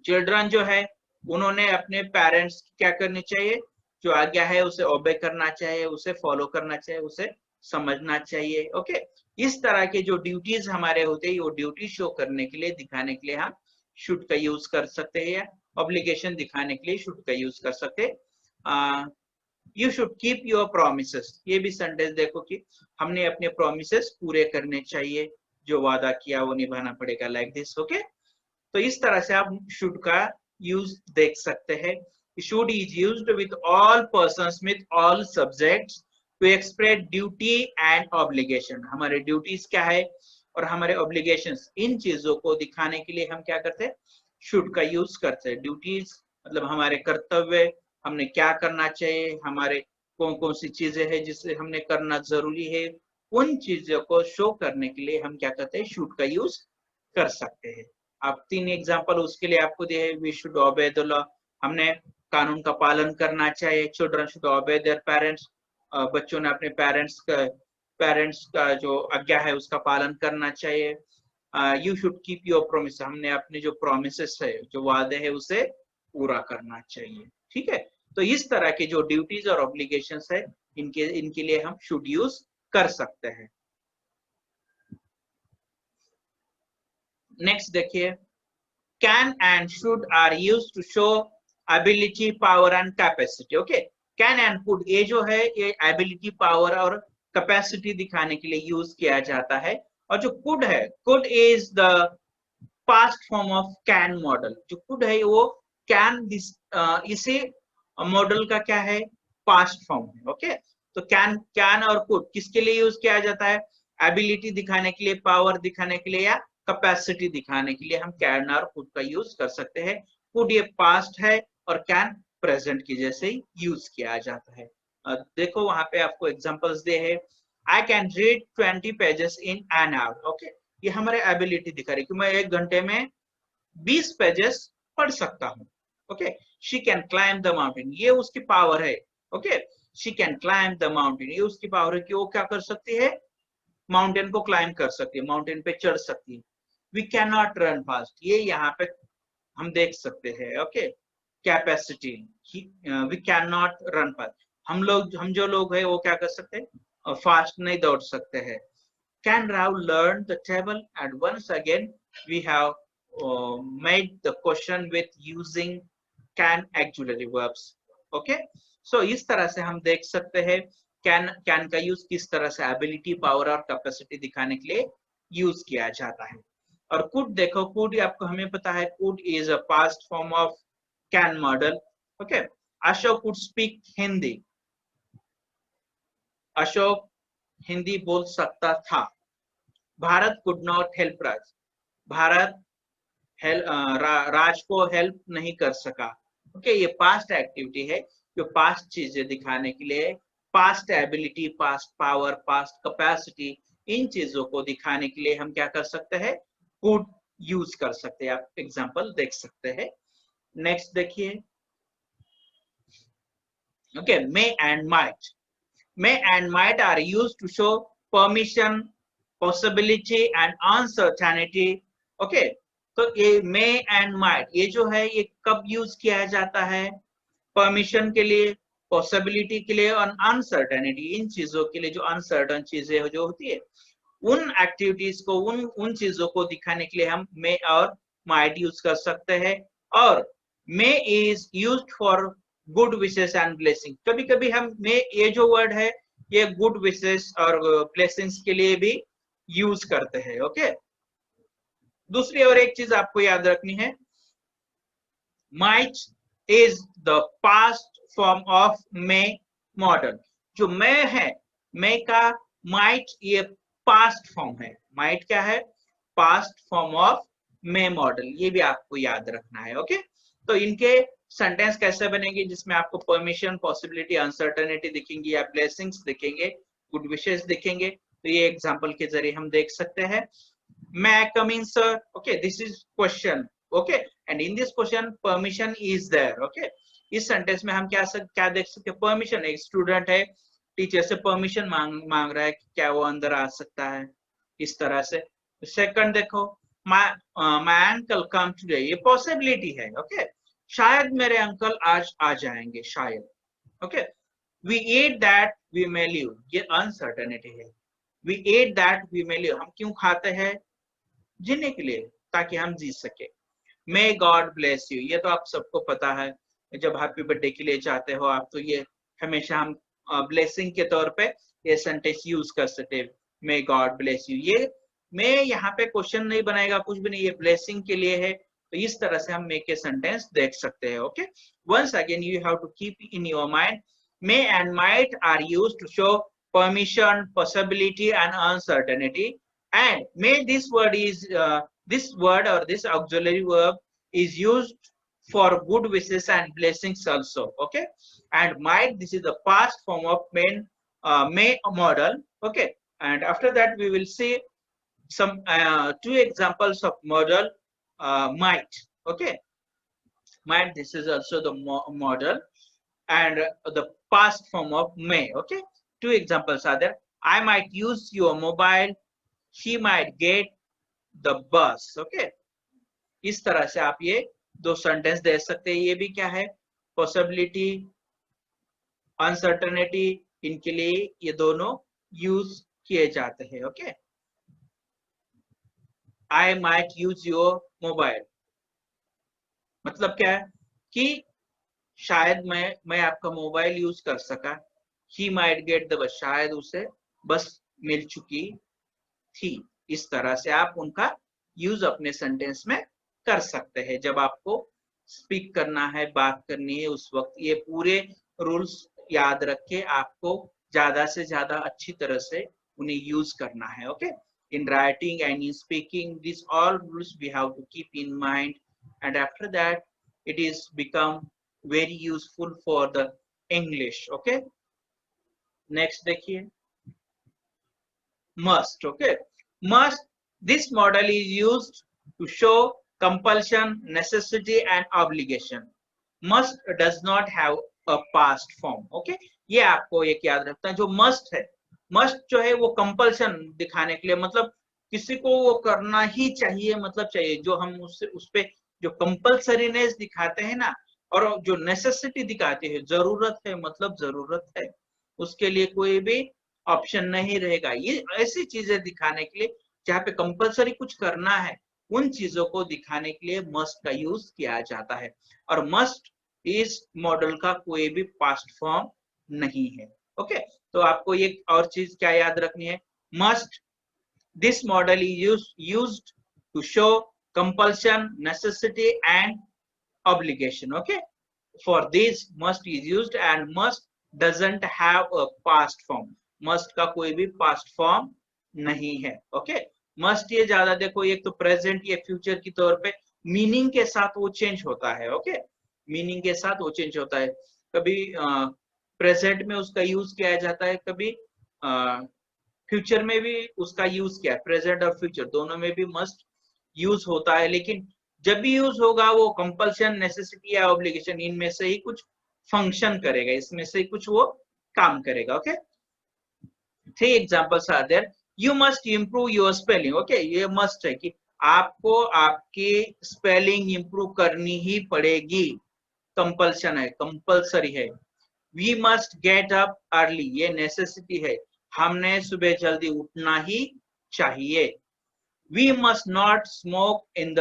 children जो है उन्होंने अपने पेरेंट्स की क्या करनी चाहिए, जो आज्ञा है उसे ओबे करना चाहिए, उसे फॉलो करना चाहिए, उसे समझना चाहिए, ओके। इस तरह के जो ड्यूटीज हमारे होते हैं, वो ड्यूटी शो करने के लिए, दिखाने के लिए हम शुड का यूज कर सकते हैं, या ऑब्लिगेशन दिखाने के लिए शुड का यूज कर सकते हैं। You should keep your promises, ये भी सेंटेंस देखो कि हमने अपने प्रोमिसेस पूरे करने चाहिए, जो वादा किया वो निभाना पड़ेगा, लाइक दिस, ओके। तो इस तरह से आप शुड का यूज देख सकते हैं। should is used with all persons with all subjects to express duty and obligation। हमारे ड्यूटीज क्या है और हमारे obligations, इन चीजों को दिखाने के लिए हम क्या करते हैं, should का यूज करते हैं। ड्यूटीज मतलब हमारे कर्तव्य, हमने क्या करना चाहिए, हमारे कौन कौन सी चीजें हैं जिसे हमने करना जरूरी है, उन चीजों को शो करने के लिए हम क्या करते हैं, should का यूज कर सकते हैं। आप 3 एग्जांपल उसके लिए आपको दिए हैं। We should obey the law, हमने कानून का पालन करना चाहिए। Children should obey their parents, बच्चों ने अपने पेरेंट्स का जो आज्ञा है उसका पालन करना चाहिए। You should keep your promise, हमने अपने जो प्रॉमिसेस है, जो वादे हैं उसे पूरा करना चाहिए, ठीक है। तो इस तरह के जो ड्यूटीज और ऑब्लिगेशंस है, इनके लिए हम शुड यूज कर सकते हैं। नेक्स्ट देखिए, can and should are used to show ability, power and capacity, okay. Can and could, ये जो है ये एबिलिटी, पावर और कैपेसिटी दिखाने के लिए यूज किया जाता है। और जो कुड है, could is the past form of can model. जो कुड है वो कैन, इसे मॉडल का क्या है, पास्ट फॉर्म है, ओके। तो कैन और कुड किसके लिए यूज किया जाता है, एबिलिटी दिखाने के लिए, पावर दिखाने के लिए, या कैपेसिटी दिखाने के लिए हम कैन और कुड का यूज कर सकते हैं। कुड ये पास्ट है और कैन प्रेजेंट की जैसे ही यूज किया जाता है। देखो वहां पे आपको एग्जांपल्स दे है, I can read 20 pages in an hour. Okay, ये हमारे एबिलिटी दिखा रही है कि मैं 1 घंटे में 20 पेजेस पढ़ सकता हूँ. Okay, she can climb the mountain. ये उसकी पावर है. Okay, she can climb the mountain. ये उसकी पावर है कि वो क्या कर सकती है, माउंटेन को क्लाइम कर सकती है, माउंटेन पे चढ़ सकती है. We cannot run fast. ये यहाँ पे हम देख सकते हैं. Okay, capacity, we can not run fast. हम जो लोग हैं वो क्या कर सकते हैं, फास्ट नहीं दौड़ सकते हैं. Can Rao learn the table. And once again we have made the question with using can auxiliary verbs. Okay, so इस तरह से हम देख सकते हैं कैन का यूज किस तरह से एबिलिटी, पावर और कैपेसिटी दिखाने के लिए यूज किया जाता है. और कुड देखो, कुड आपको हमें पता है, could is a past form of can model. Okay, Ashok could speak Hindi. Ashok Hindi बोल सकता था. भारत कुड नॉट हेल्प राज. भारत राज को हेल्प नहीं कर सका. ओके, ये पास्ट एक्टिविटी है जो पास्ट चीजें दिखाने के लिए, past ability, past power, past capacity, इन चीजों को दिखाने के लिए हम क्या कर सकते हैं, कुड यूज कर सकते हैं. आप एग्जांपल देख सकते हैं. नेक्स्ट देखिए. Okay, may and might. May and might are used to show permission, possibility and uncertainty. Okay, तो ये मे एंड माइट ये जो है ये कब यूज किया जाता है, परमिशन के लिए, पॉसिबिलिटी के लिए और अनसर्टेनिटी, इन चीजों के लिए, जो अनसर्टन चीजें जो होती है, उन एक्टिविटीज को, उन चीजों को दिखाने के लिए हम मे और माइट यूज कर सकते हैं. और may is used for good wishes and blessing. कभी कभी हम मे, ये जो वर्ड है ये गुड विशेस और ब्लेसिंग्स के लिए भी यूज करते हैं. ओके, दूसरी और एक चीज आपको याद रखनी है, might is the past form of May model. जो मे है, मे का माइट ये पास्ट फॉर्म है. माइट क्या है, past form of May model. ये भी आपको याद रखना है. ओके, तो इनके सेंटेंस कैसे बनेंगे जिसमें आपको परमिशन, पॉसिबिलिटी, अनसर्टेनिटी दिखेंगी या ब्लेसिंग्स दिखेंगे, गुड विशेस दिखेंगे. तो ये एग्जांपल के जरिए हम देख सकते हैं. May I come in, sir? Okay, this is question. Okay, and in this question permission is there. Okay, इस सेंटेंस में हम क्या देख सकते हैं, परमिशन. एक स्टूडेंट है, टीचर से परमिशन मांग रहा है कि क्या वो अंदर आ सकता है, इस तरह से. सेकंड देखो, my uncle come today. ये पॉसिबिलिटी है. ओके, शायद मेरे अंकल आज आ जाएंगे, शायद. Okay, we eat that we may live. ये अनसर्टेनिटी है. we eat that we may live. हम क्यों खाते हैं, जीने के लिए, ताकि हम जी सके. May God bless you. ये तो आप सबको पता है, जब हैप्पी बर्थडे के लिए चाहते हो आप, तो ये हमेशा हम ब्लेसिंग के तौर पे ये सेंटेंस यूज कर सकते. May God bless you. ये मे यहाँ पे क्वेश्चन नहीं बनाएगा, कुछ भी नहीं, ये ब्लेसिंग के लिए है. तो इस तरह से हम मे के सेंटेंस देख सकते हैं. Okay, once again you have to keep in your mind, may and might are used to show permission, possibility and uncertainty. And may this word or this auxiliary verb is used for good wishes and blessings also. Okay, and might, this is the past form of may model. Okay, and after that we will see some two examples of model might. Okay, might, this is also the model and the past form of may. Okay, two examples are there. I might use your mobile. She might get the bus. Okay, इस तरह से आप ये दो sentence दे सकते हैं. ये भी क्या है, पॉसिबिलिटी, अनसर्टेनिटी, इनके लिए ये दोनों यूज किए जाते हैं. Okay, I might use your mobile. मतलब क्या है कि शायद मैं आपका मोबाइल यूज कर सका. He might get the bus. शायद उसे बस मिल चुकी थी. इस तरह से आप उनका यूज अपने सेंटेंस में कर सकते हैं. जब आपको स्पीक करना है, बात करनी है, उस वक्त ये पूरे रूल्स याद रख के आपको ज्यादा से ज्यादा अच्छी तरह से उन्हें यूज करना है. Okay, in writing and in speaking, these all rules we have to keep in mind, and after that it is become very useful for the English. Okay, next देखिए. must. Okay, must. This model is used to show compulsion, necessity and obligation. Must does not have a past form. Okay, ये आपको एक याद रखना है। जो must है, must जो है वो compulsion दिखाने के लिए, मतलब किसी को वो करना ही चाहिए, मतलब चाहिए, जो हम उससे उस पे जो कंपल्सरीनेस दिखाते हैं ना, और जो नेसेसिटी दिखाते हैं, जरूरत है मतलब जरूरत है, उसके लिए कोई भी ऑप्शन नहीं रहेगा। ये ऐसी चीजें दिखाने के लिए जहाँ पे कंपल्सरी कुछ करना है, उन चीजों को दिखाने के लिए मस्ट का यूज किया जाता है। और मस्ट इस मॉडल का कोई भी पास्ट फॉर्म नहीं है। ओके, तो आपको एक और चीज क्या याद रखनी है, must, this model is used to show compulsion, necessity and obligation. Okay, for this must is used, and must doesn't have a past form. must का कोई भी past form नहीं है। okay, must ये ज्यादा देखो, एक तो present या future की तौर पे मीनिंग के साथ वो चेंज होता है। ओके, मीनिंग के साथ वो चेंज होता है, कभी प्रेजेंट में उसका यूज किया जाता है, कभी फ्यूचर में भी उसका यूज किया है। प्रेजेंट और फ्यूचर दोनों में भी मस्ट यूज होता है, लेकिन जब भी यूज होगा वो कंपल्शन, नेसेसिटी या ऑब्लिगेशन, इनमें से ही कुछ फंक्शन करेगा, इसमें से ही कुछ वो काम करेगा। Okay, 3 examples are there. You must improve your spelling. Okay, ये मस्ट है कि आपको आपकी स्पेलिंग इंप्रूव करनी ही पड़ेगी, कंपल्शन है, कंपल्सरी है। We must get up early, ये नेसेसिटी है, हमने सुबह जल्दी उठना ही चाहिए। We must not smoke in the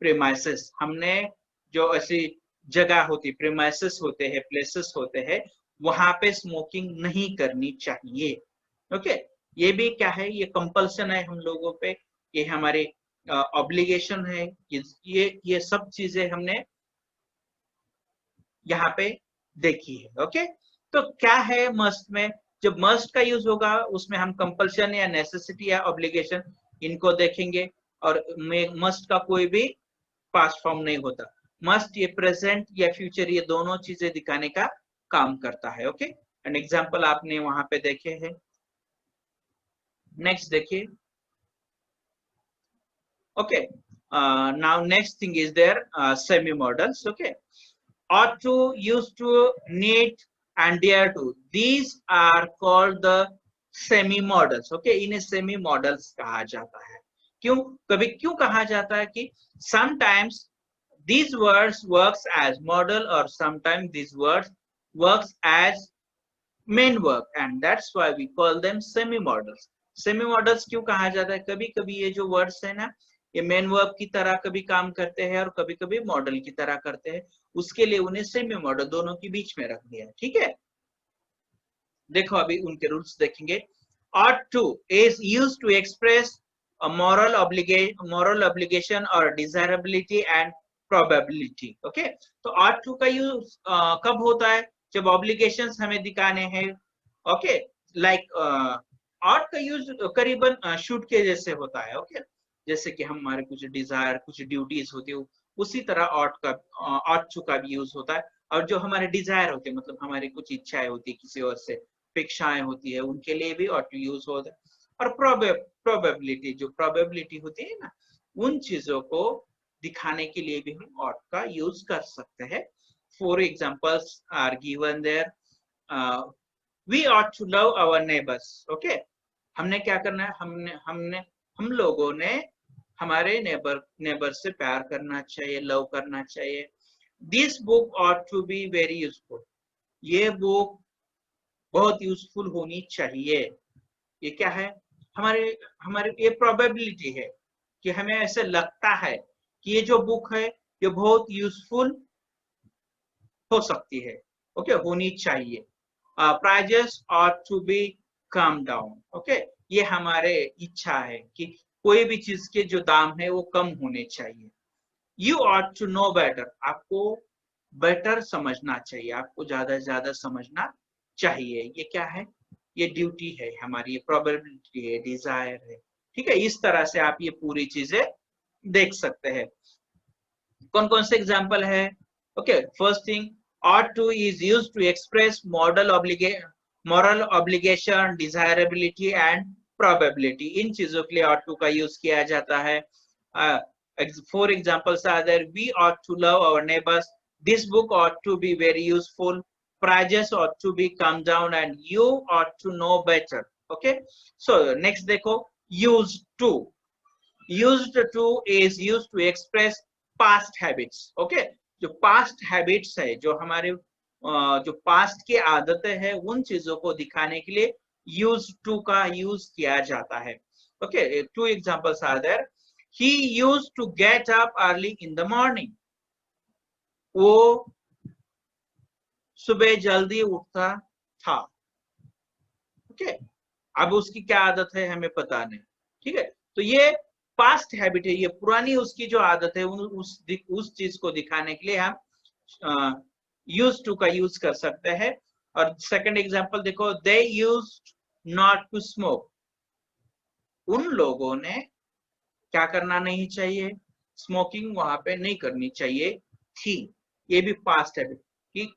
premises, हमने जो ऐसी जगह होती, प्रीमाइसेस होते हैं, प्लेसेस होते हैं, वहां पे स्मोकिंग नहीं करनी चाहिए। ओके, ये भी क्या है, ये कंपल्सन है हम लोगों पे, ये हमारे ऑब्लिगेशन है, ये सब चीजें हमने यहाँ पे देखी है। ओके, तो क्या है मस्ट में, जब मस्ट का यूज होगा उसमें हम कंपल्शन या नेसेसिटी या ऑब्लिगेशन इनको देखेंगे, और मस्ट का कोई भी पास्ट फॉर्म नहीं होता। मस्ट ये प्रेजेंट या फ्यूचर, ये दोनों चीजें दिखाने का काम करता है। ओके, एंड एग्जांपल आपने वहां पे देखे हैं। नेक्स्ट देखिए। Okay, now next thing is there semi models. Okay, ought to, used to, need and dare to, these are called the semi models. okay, इन्हें semi models कहा जाता है। क्यों, कभी क्यों कहा जाता है कि sometimes these words works as model or sometimes these words works as main work, and that's why we call them semi models. semi models क्यों कहा जाता है, कभी कभी ये जो वर्ड्स है ना, ये मेन वर्ब की तरह कभी काम करते हैं और कभी कभी मॉडल की तरह करते हैं, उसके लिए उन्हें सेमी मॉडल दोनों के बीच में रख दिया। ठीक है, देखो अभी उनके रूल्स देखेंगे। ought to is used to express a moral obligation or desirability and probability. okay, तो ought to का यूज कब होता है, जब ऑब्लिगेशंस हमें दिखाने हैं। ओके, लाइक ought का यूज करीबन should के जैसे होता है। ओके, जैसे कि हमारे कुछ डिजायर, कुछ ड्यूटीज होती है, उसी तरह ought to का भी यूज होता है। और जो हमारे डिजायर होते हैं, मतलब हमारी कुछ इच्छाएं होती है, किसी और से अपेक्षाएं होती है, उनके लिए भी ought to यूज होता है। और प्रोबेबिलिटी, जो प्रोबेबिलिटी होती है ना, उन चीजों को दिखाने के लिए भी हम ought का यूज कर सकते हैं। 4 examples are given there. We ought to love our neighbors. Okay, हमने क्या करना है, हम लोगों ने हमारे नेबर से प्यार करना चाहिए, लव करना चाहिए। This book ought to be very useful, ये बुक बहुत यूजफुल होनी चाहिए। ये क्या है, हमारे ये प्रोबेबिलिटी है कि हमें ऐसे लगता है कि ये जो बुक है ये बहुत यूजफुल हो सकती है। ओके, होनी चाहिए। Prices ought to be calm down. Okay, ये हमारे इच्छा है कि कोई भी चीज के जो दाम है वो कम होने चाहिए। You ought to know better, आपको बेटर समझना चाहिए, आपको ज्यादा से ज्यादा समझना चाहिए। ये क्या है, ये ड्यूटी है हमारी, ये प्रोबेबिलिटी है, डिजायर है। ठीक है, इस तरह से आप ये पूरी चीजें देख सकते हैं। कौन कौन से एग्जाम्पल है? Okay, first thing, ought to is used to express moral obligation, desirability and probability, इन चीजों के लिए ought to का यूज किया जाता है। For examples are there, we ought to love our neighbors, this book ought to be very useful, prices ought to be come down, and you ought to know better. Okay, so next देखो used to is used to express past habits. Okay, जो past habits है, जो हमारे जो past की आदतें हैं, उन चीजों को दिखाने के लिए used to का यूज किया जाता है। Okay, two examples are there. He used to get up early in the morning. वो सुबह जल्दी उठता था। ओके, अब उसकी क्या आदत है हमें पता नहीं। ठीक है, तो ये पास्ट हैबिट है, ये पुरानी उसकी जो आदत है, उस चीज को दिखाने के लिए हम यूज टू का यूज कर सकते हैं। और सेकंड एग्जांपल देखो, they used not to smoke, उन लोगों ने क्या करना नहीं चाहिए, स्मोकिंग वहां पे नहीं करनी चाहिए थी। ये भी पास्ट हैबिट कि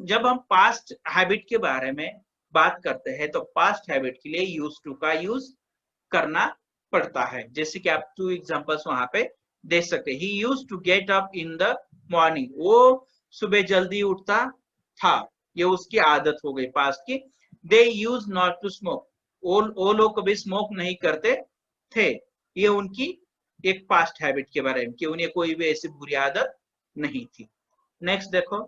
जब हम पास्ट हैबिट के बारे में बात करते हैं तो पास्ट हैबिट के लिए यूज टू का यूज करना पड़ता है। जैसे कि आप टू एग्जांपल्स वहां पे दे सकते हैं। He used to get up in the morning, वो सुबह जल्दी उठता था, ये उसकी आदत हो गई पास्ट की। दे यूज नॉट टू स्मोक, वो लोग कभी स्मोक नहीं करते थे, ये उनकी एक पास्ट हैबिट के बारे में कि उन्हें कोई भी ऐसी बुरी आदत नहीं थी। नेक्स्ट देखो,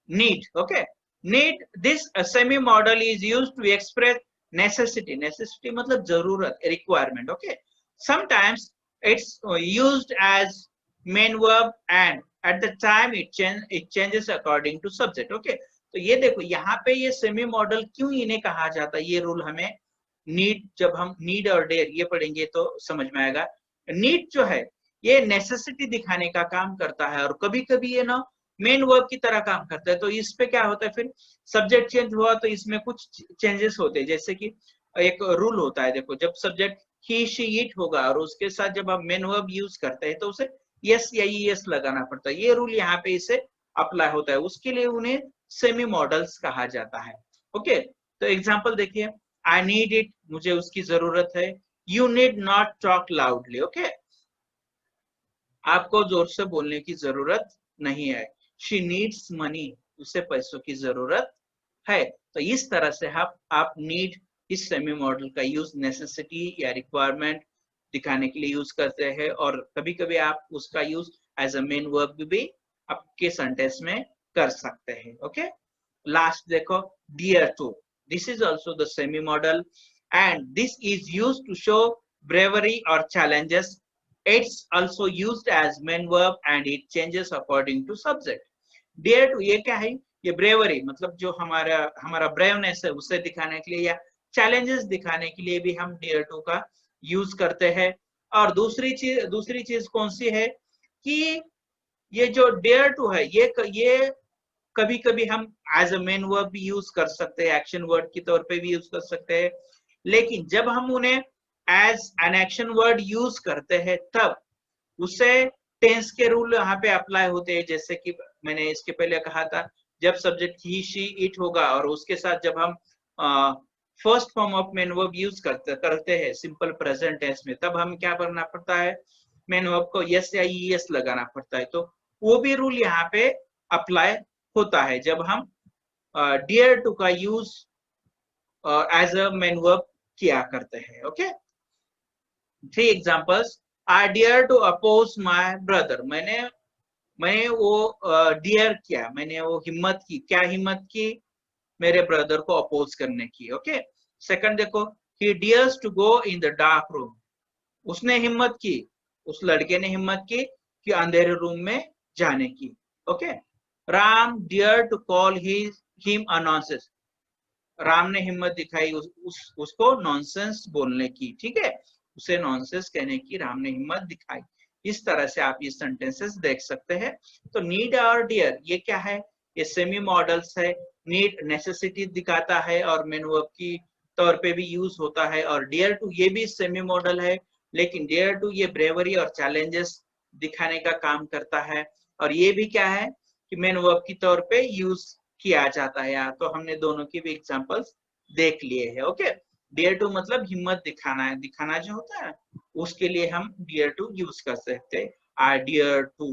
need. Okay, need, this semi model is used to express necessity. Necessity मतलब जरूरत, requirement. Okay, sometimes it's used as main verb and at the time it changes according to subject. Okay, तो ये देखो यहाँ पे ये semi model क्यों इन्हें कहा जाता है, ये रूल हमें नीड, जब हम नीड और डेयर ये पढ़ेंगे तो समझ में आएगा। नीड जो है ये नेसेसिटी दिखाने का काम करता है, और कभी कभी ये ना मेन वर्ब की तरह काम करता है। तो इस पे क्या होता है, फिर सब्जेक्ट चेंज हुआ तो इसमें कुछ चेंजेस होते हैं। जैसे कि एक रूल होता है, देखो जब सब्जेक्ट ही शी इट होगा और उसके साथ जब आप मेन वर्ब यूज करते हैं तो उसे यस या ईएस लगाना पड़ता है। ये रूल यहाँ पे इसे अप्लाई होता है, उसके लिए उन्हें सेमी मॉडल्स कहा जाता है। ओके, तो एग्जाम्पल देखिए, आई नीड इट, मुझे उसकी जरूरत है। You need not talk loudly. Okay, आपको जोर से बोलने की जरूरत नहीं है। शी नीड्स मनी, उसे पैसों की जरूरत है। तो इस तरह से आप नीड इस सेमी मॉडल का यूज नेसेसिटी या रिक्वायरमेंट दिखाने के लिए यूज करते हैं, और कभी कभी आप उसका use as a main verb भी आपके सेंटेंस में कर सकते हैं। ओके, लास्ट देखो, dare to, this is also the semi modal and this is use to show bravery or challenges. It's also used as main verb and it changes according to subject. Dare to ये क्या है, ये bravery मतलब जो हमारा braveness है उसे दिखाने के लिए या challenges दिखाने के लिए भी हम dare to का यूज करते हैं। और दूसरी चीज कौन सी है कि ये जो dare to है ये कभी कभी हम एज अ मेन वर्ब भी यूज कर सकते हैं, एक्शन वर्ड के तौर पे भी यूज कर सकते हैं। लेकिन जब हम उन्हें as an action word use करते हैं तब उसे टेंस के रूल यहाँ पे अप्लाई होते हैं। जैसे कि मैंने इसके पहले कहा था, जब सब्जेक्ट ही शी इट होगा और उसके साथ जब हम first form of main verb use करते हैं सिंपल प्रेजेंट टेंस में, तब हम क्या करना पड़ता है, मेन वर्ब को यस या ईएस लगाना पड़ता है। तो वो भी रूल यहाँ पे अप्लाई होता है जब हम डियर टू का use as a main verb किया करते हैं। Okay, 3 examples. I dare to oppose my brother. मैंने वो dare किया, मैंने वो हिम्मत की, क्या हिम्मत की, मेरे ब्रदर को अपोज करने की। ओके, सेकंड देखो, he dares to go in the dark room. उसने हिम्मत की, उस लड़के ने हिम्मत की कि अंधेरे रूम में जाने की। Okay, Ram dare to call him a nonsense. Ram ने हिम्मत दिखाई उसको नॉनसेंस बोलने की। ठीक है, उसे नॉनसेंस कहने की राम ने हिम्मत दिखाई। इस तरह से आप ये सेंटेंसेस देख सकते हैं। तो नीड और डियर ये क्या है, ये सेमी मॉडल्स है। नीड नेसेसिटी दिखाता है और मेन वर्ब की तौर पे भी यूज होता है, और डियर टू ये भी सेमी मॉडल है, लेकिन डियर टू ये ब्रेवरी और चैलेंजेस दिखाने का काम करता है, और ये भी क्या है, कि मेन वर्ब की तौर पे यूज किया जाता है। तो हमने दोनों की भी एग्जांपल्स देख लिए है। ओके, डेयर टू मतलब हिम्मत दिखाना है, दिखाना जो होता है उसके लिए हम डेयर टू यूज कर सकते हैं। I dare to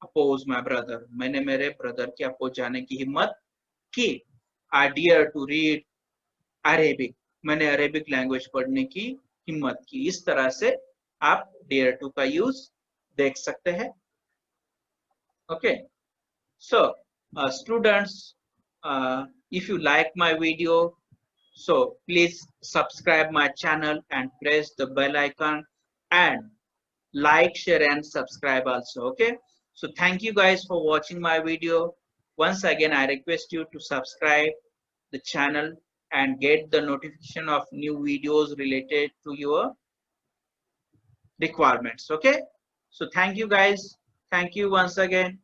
oppose my brother, मैंने मेरे ब्रदर के अपोज जाने की हिम्मत की। I dare to read Arabic, मैंने अरेबिक लैंग्वेज पढ़ने की हिम्मत की। इस तरह से आप डेयर टू का यूज देख सकते हैं। Okay, so students, if you like my video, so please subscribe my channel and press the bell icon and like, share and subscribe also. Okay, so thank you guys for watching my video. Once again I request you to subscribe the channel and get the notification of new videos related to your requirements. Okay, so thank you guys, thank you once again.